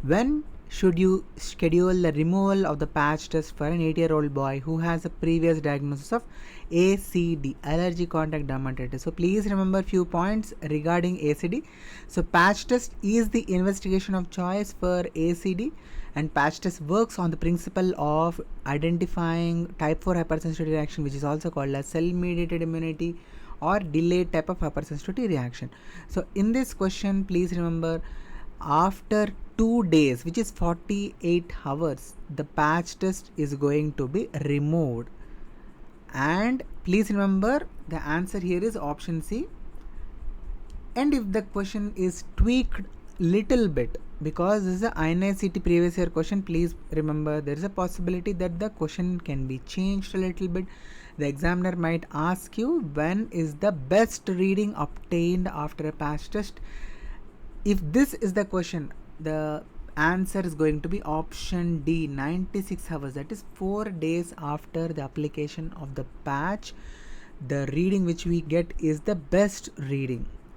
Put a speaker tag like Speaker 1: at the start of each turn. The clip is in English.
Speaker 1: When should you schedule the removal of the patch test for an 8-year-old boy who has a previous diagnosis of ACD, allergic contact dermatitis? So please remember few points regarding ACD. So patch test is the investigation of choice for ACD, and patch test works on the principle of identifying type 4 hypersensitivity reaction, which is also called as cell mediated immunity or delayed type of hypersensitivity reaction. So in this question, please remember, after 2 days, which is 48 hours, the patch test is going to be removed. And please remember, the answer here is option C. And if the question is tweaked little bit, because this is a INICET previous year question, please remember there is a possibility that the question can be changed a little bit. The examiner might ask you, when is the best reading obtained after a patch test? If this is the question, the answer is going to be option D, 96 hours. That is 4 days after the application of the patch. The reading which we get is the best reading.